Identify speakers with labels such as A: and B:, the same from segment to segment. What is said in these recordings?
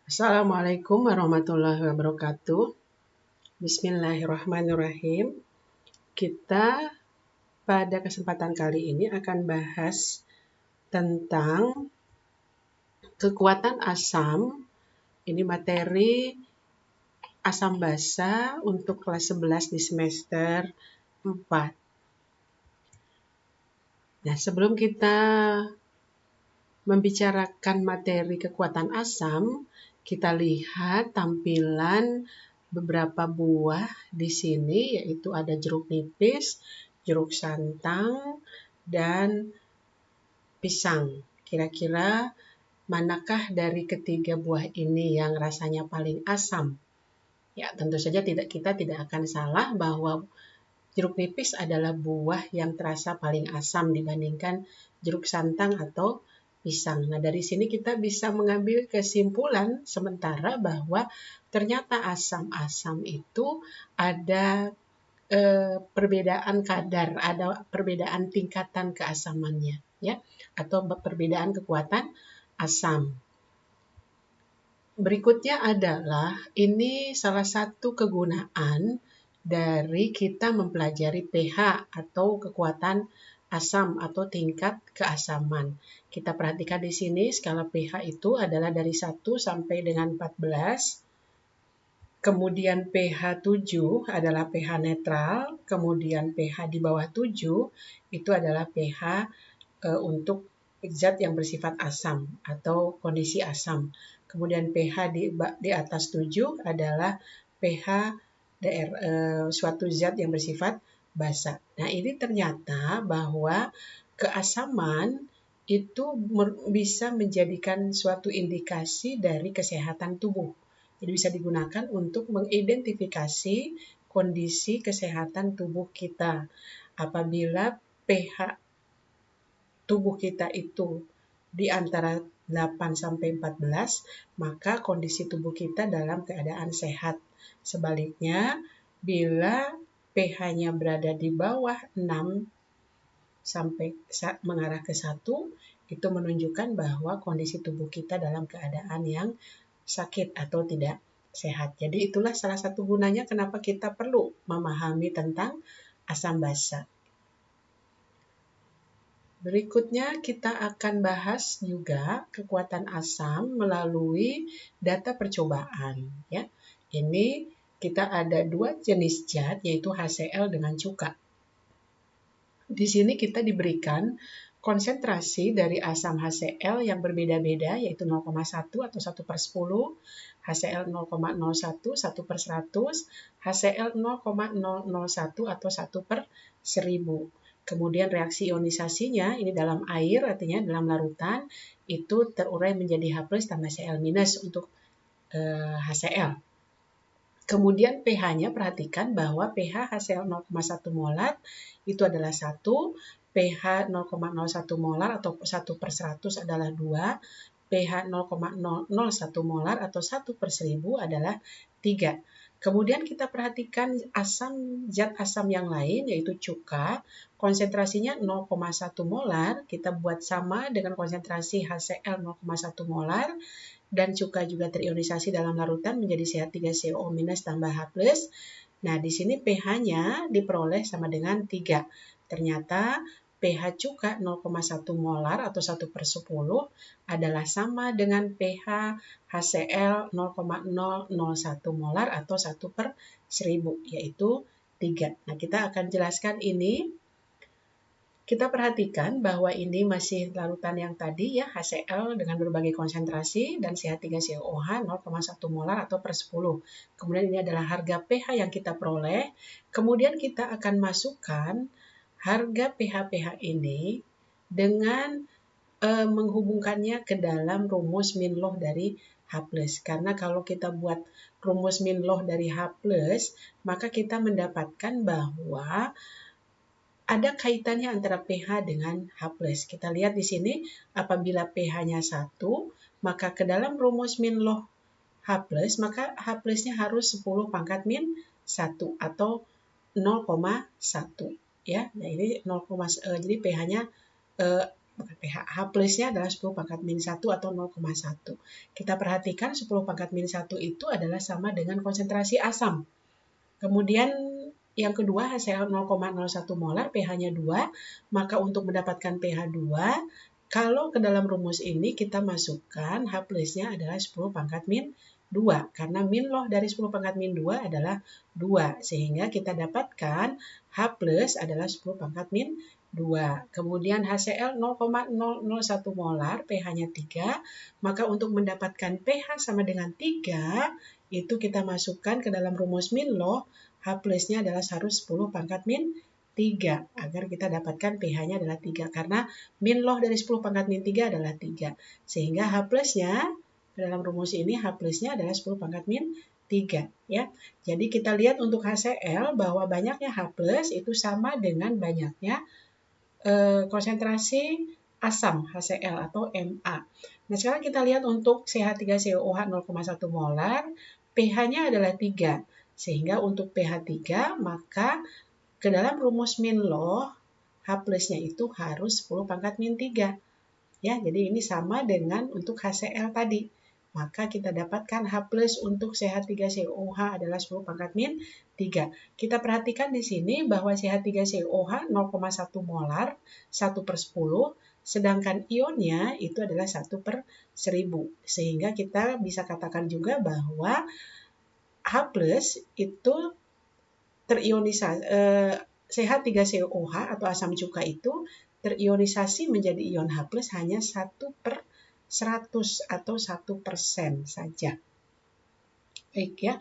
A: Assalamualaikum warahmatullahi wabarakatuh. Bismillahirrahmanirrahim. Kita pada kesempatan kali ini akan bahas tentang kekuatan asam. Ini materi asam basa untuk kelas 11 di semester 4. Nah, sebelum kita membicarakan materi kekuatan asam, kita lihat tampilan beberapa buah di sini, yaitu ada jeruk nipis, jeruk santang, dan pisang. Kira-kira manakah dari ketiga buah ini yang rasanya paling asam? Ya, tentu saja kita tidak akan salah bahwa jeruk nipis adalah buah yang terasa paling asam dibandingkan jeruk santang atau pisang. Nah, dari sini kita bisa mengambil kesimpulan sementara bahwa ternyata asam-asam itu ada perbedaan kadar, ada perbedaan tingkatan keasamannya, ya, atau perbedaan kekuatan asam. Berikutnya adalah ini salah satu kegunaan dari kita mempelajari pH atau kekuatan asam atau tingkat keasaman. Kita perhatikan di sini skala pH itu adalah dari 1 sampai dengan 14. Kemudian pH 7 adalah pH netral, kemudian pH di bawah 7 itu adalah pH untuk zat yang bersifat asam atau kondisi asam. Kemudian pH di atas 7 adalah pH suatu zat yang bersifat basa. Nah, ini ternyata bahwa keasaman itu bisa menjadikan suatu indikasi dari kesehatan tubuh. Jadi bisa digunakan untuk mengidentifikasi kondisi kesehatan tubuh kita. Apabila pH tubuh kita itu di antara 8 sampai 14, maka kondisi tubuh kita dalam keadaan sehat. Sebaliknya, bila pH-nya berada di bawah 6 sampai mengarah ke 1, itu menunjukkan bahwa kondisi tubuh kita dalam keadaan yang sakit atau tidak sehat. Jadi itulah salah satu gunanya kenapa kita perlu memahami tentang asam basa. Berikutnya kita akan bahas juga kekuatan asam melalui data percobaan. Ya. Ini kita ada 2 jenis zat, yaitu HCl dengan cuka. Di sini kita diberikan konsentrasi dari asam HCl yang berbeda-beda, yaitu 0,1 atau 1/10, HCl 0,01, 1/100, HCl 0,001 atau 1/1000. Kemudian reaksi ionisasinya, ini dalam air, artinya dalam larutan, itu terurai menjadi H+ tambah Cl- untuk HCl. Kemudian pH-nya, perhatikan bahwa pH HCl 0,1 molar itu adalah 1, pH 0,01 molar atau 1/100 adalah 2, pH 0,001 molar atau 1/1000 adalah 3. Kemudian kita perhatikan zat asam yang lain, yaitu cuka, konsentrasinya 0,1 molar, kita buat sama dengan konsentrasi HCl 0,1 molar, dan cuka juga terionisasi dalam larutan menjadi CH3COO- tambah H+. Nah, di sini pH-nya diperoleh sama dengan 3. Ternyata pH cuka 0,1 molar atau 1/10 adalah sama dengan pH HCl 0,001 molar atau 1/1000, yaitu 3. Nah, kita akan jelaskan ini. Kita perhatikan bahwa ini masih larutan yang tadi, ya, HCl dengan berbagai konsentrasi dan CH3COOH 0,1 molar atau per 10. Kemudian ini adalah harga pH yang kita peroleh. Kemudian kita akan masukkan harga pH-pH ini dengan menghubungkannya ke dalam rumus min log dari H+. Karena kalau kita buat rumus min log dari H+, maka kita mendapatkan bahwa ada kaitannya antara pH dengan H+. Kita lihat di sini, apabila pH-nya 1, maka ke dalam rumus min log H+, maka H+-nya harus 10 pangkat min 1 atau 0,1. Ya, nah ini 0, jadi pH-nya bukan pH, H plusnya adalah 10 pangkat min 1 atau 0,1. Kita perhatikan 10 pangkat min 1 itu adalah sama dengan konsentrasi asam. Kemudian yang kedua HCl 0,01 molar, pH-nya 2, maka untuk mendapatkan pH 2, kalau ke dalam rumus ini kita masukkan H plusnya adalah 10 pangkat min 2, karena min loh dari 10 pangkat min 2 adalah 2, sehingga kita dapatkan H plus adalah 10 pangkat min 2. Kemudian HCl 0,001 molar, pH-nya 3, maka untuk mendapatkan pH sama dengan 3, itu kita masukkan ke dalam rumus min loh, H plusnya adalah harus 10 pangkat min 3, agar kita dapatkan pH-nya adalah 3, karena min loh dari 10 pangkat min 3 adalah 3, sehingga H plusnya dalam rumus ini H plusnya adalah 10 pangkat min 3. Ya. Jadi kita lihat untuk HCl bahwa banyaknya H plus itu sama dengan banyaknya konsentrasi asam HCl atau Ma. Nah sekarang kita lihat untuk CH3COH 0,1 molar, pH-nya adalah 3. Sehingga untuk pH 3 maka ke dalam rumus min loh H plusnya itu harus 10 pangkat min 3. Ya, jadi ini sama dengan untuk HCl tadi. Maka kita dapatkan H plus untuk CH3COH adalah 10 pangkat min 3. Kita perhatikan di sini bahwa CH3COH 0,1 molar 1/10, sedangkan ionnya itu adalah 1/1000. Sehingga kita bisa katakan juga bahwa H plus itu terionisasi, CH3COH atau asam cuka itu terionisasi menjadi ion H plus hanya 1/100 atau 1% saja. Baik ya.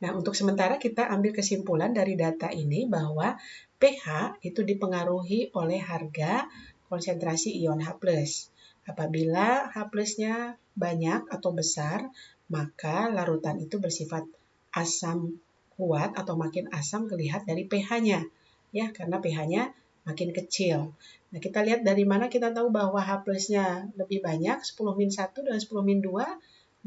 A: Nah, untuk sementara kita ambil kesimpulan dari data ini bahwa pH itu dipengaruhi oleh harga konsentrasi ion H plus. Apabila H plusnya banyak atau besar, maka larutan itu bersifat asam kuat atau makin asam terlihat dari pH-nya. Ya, karena pH-nya makin kecil. Nah, kita lihat dari mana kita tahu bahwa H plusnya lebih banyak, 10 min 1 dan 10 min 2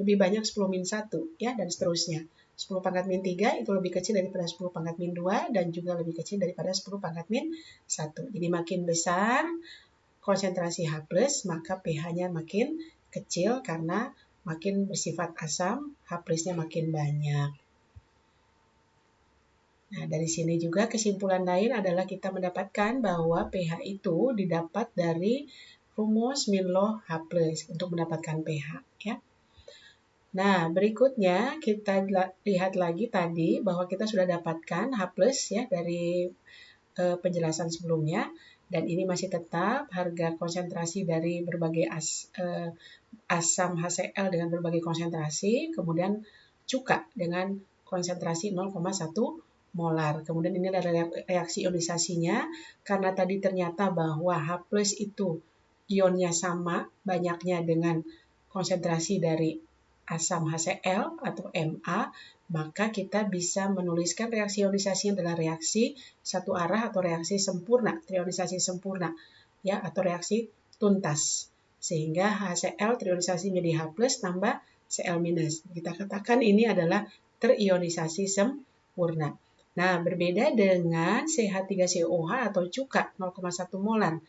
A: lebih banyak 10 min 1, ya, dan seterusnya. 10 pangkat min 3 itu lebih kecil daripada 10 pangkat min 2 dan juga lebih kecil daripada 10 pangkat min 1. Jadi makin besar konsentrasi H plus, maka pH-nya makin kecil karena makin bersifat asam, H plusnya makin banyak. Nah, dari sini juga kesimpulan lain adalah kita mendapatkan bahwa pH itu didapat dari rumus min loh H plus untuk mendapatkan pH. Ya. Nah, berikutnya kita lihat lagi tadi bahwa kita sudah dapatkan H plus ya dari penjelasan sebelumnya, dan ini masih tetap harga konsentrasi dari berbagai asam HCl dengan berbagai konsentrasi, kemudian cuka dengan konsentrasi 0,1 molar. Kemudian ini adalah reaksi ionisasinya, karena tadi ternyata bahwa H plus itu ionnya sama banyaknya dengan konsentrasi dari asam HCl atau Ma, maka kita bisa menuliskan reaksi ionisasinya adalah reaksi satu arah atau reaksi sempurna, trionisasi sempurna, ya, atau reaksi tuntas. Sehingga HCl terionisasi menjadi H plus tambah Cl minus. Kita katakan ini adalah terionisasi sempurna. Nah, berbeda dengan CH3COH atau cuka 0,1 molar.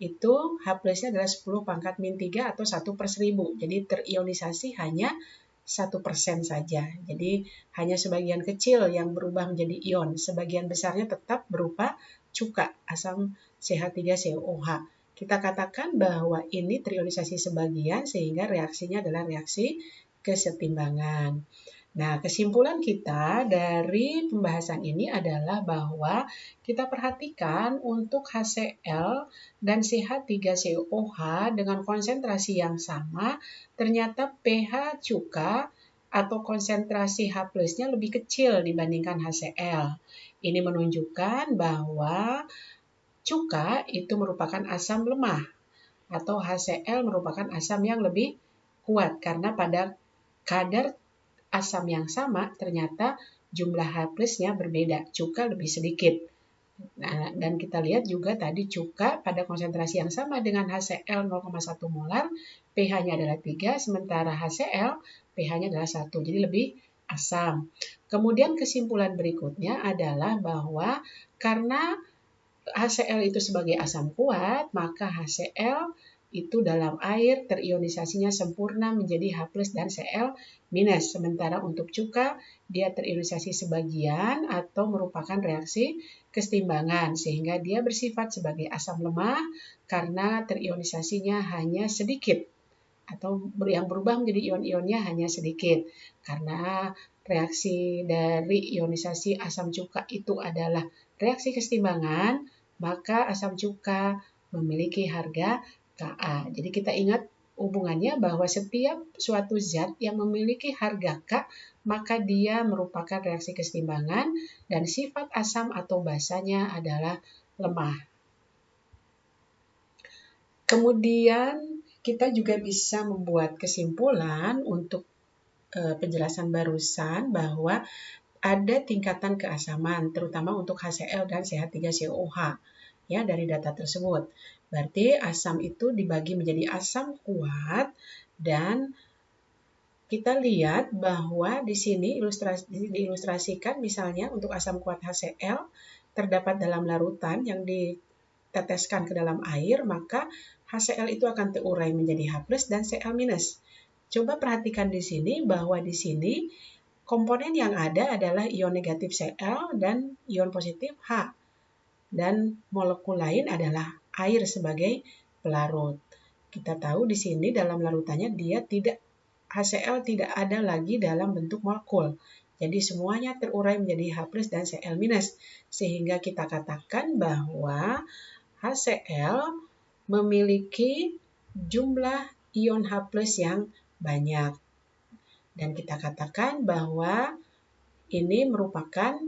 A: Itu H plusnya adalah 10 pangkat min 3 atau 1/1000. Jadi terionisasi hanya 1% saja. Jadi hanya sebagian kecil yang berubah menjadi ion. Sebagian besarnya tetap berupa cuka asam CH3COH. Kita katakan bahwa ini terionisasi sebagian sehingga reaksinya adalah reaksi kesetimbangan. Nah, kesimpulan kita dari pembahasan ini adalah bahwa kita perhatikan untuk HCl dan CH3COH dengan konsentrasi yang sama, ternyata pH cuka atau konsentrasi H plusnya lebih kecil dibandingkan HCl. Ini menunjukkan bahwa cuka itu merupakan asam lemah atau HCl merupakan asam yang lebih kuat karena pada kadar asam yang sama ternyata jumlah H plusnya berbeda, cuka lebih sedikit. Nah, dan kita lihat juga tadi cuka pada konsentrasi yang sama dengan HCl 0,1 molar, pH-nya adalah 3, sementara HCl pH-nya adalah 1, jadi lebih asam. Kemudian kesimpulan berikutnya adalah bahwa karena HCl itu sebagai asam kuat, maka HCl itu dalam air terionisasinya sempurna menjadi H+ dan Cl-. Sementara untuk cuka dia terionisasi sebagian atau merupakan reaksi kesetimbangan sehingga dia bersifat sebagai asam lemah karena terionisasinya hanya sedikit atau yang berubah menjadi ion-ionnya hanya sedikit. Karena reaksi dari ionisasi asam cuka itu adalah reaksi kesetimbangan, maka asam cuka memiliki harga Ka. Jadi kita ingat hubungannya bahwa setiap suatu zat yang memiliki harga K, maka dia merupakan reaksi kesetimbangan dan sifat asam atau basanya adalah lemah. Kemudian kita juga bisa membuat kesimpulan untuk penjelasan barusan bahwa ada tingkatan keasaman, terutama untuk HCl dan CH3COOH ya dari data tersebut. Berarti asam itu dibagi menjadi asam kuat dan kita lihat bahwa di sini diilustrasikan misalnya untuk asam kuat HCl terdapat dalam larutan yang diteteskan ke dalam air, maka HCl itu akan terurai menjadi H+ dan Cl-. Coba perhatikan di sini bahwa di sini komponen yang ada adalah ion negatif Cl dan ion positif H. Dan molekul lain adalah air sebagai pelarut. Kita tahu di sini dalam larutannya HCl tidak ada lagi dalam bentuk molekul. Jadi semuanya terurai menjadi H+ dan Cl-. Sehingga kita katakan bahwa HCl memiliki jumlah ion H+ yang banyak. Dan kita katakan bahwa ini merupakan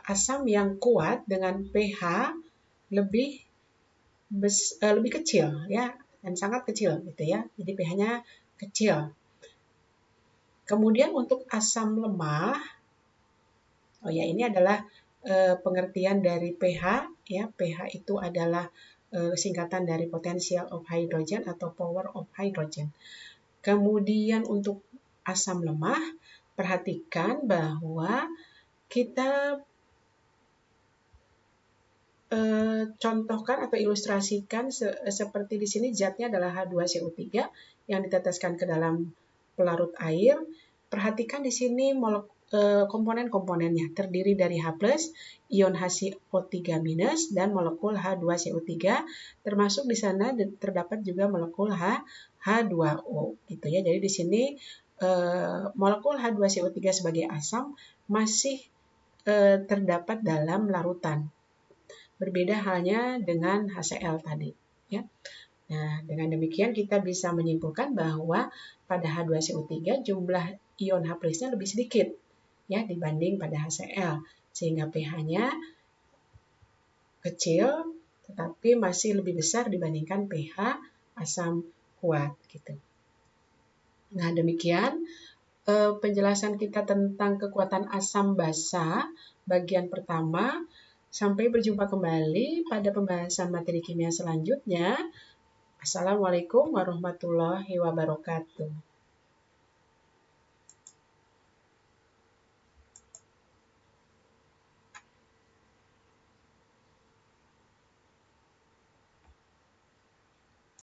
A: asam yang kuat dengan pH lebih kecil ya dan sangat kecil gitu ya. Jadi pH-nya kecil. Kemudian untuk asam lemah, ini adalah pengertian dari pH ya. pH itu adalah singkatan dari potential of hydrogen atau power of hydrogen. Kemudian untuk asam lemah, perhatikan bahwa kita contohkan atau ilustrasikan seperti di sini zatnya adalah H2CO3 yang diteteskan ke dalam pelarut air. Perhatikan di sini komponen-komponennya terdiri dari H+, ion HCO3- dan molekul H2CO3, termasuk di sana terdapat juga molekul H2O gitu ya. Jadi di sini molekul H2CO3 sebagai asam masih terdapat dalam larutan. Berbeda halnya dengan HCl tadi ya. Nah, dengan demikian kita bisa menyimpulkan bahwa pada H2CO3 jumlah ion H+-nya lebih sedikit ya dibanding pada HCl sehingga pH-nya kecil tetapi masih lebih besar dibandingkan pH asam kuat gitu. Nah, demikian penjelasan kita tentang kekuatan asam basa bagian pertama. Sampai berjumpa kembali pada pembahasan materi kimia selanjutnya. Assalamualaikum warahmatullahi wabarakatuh.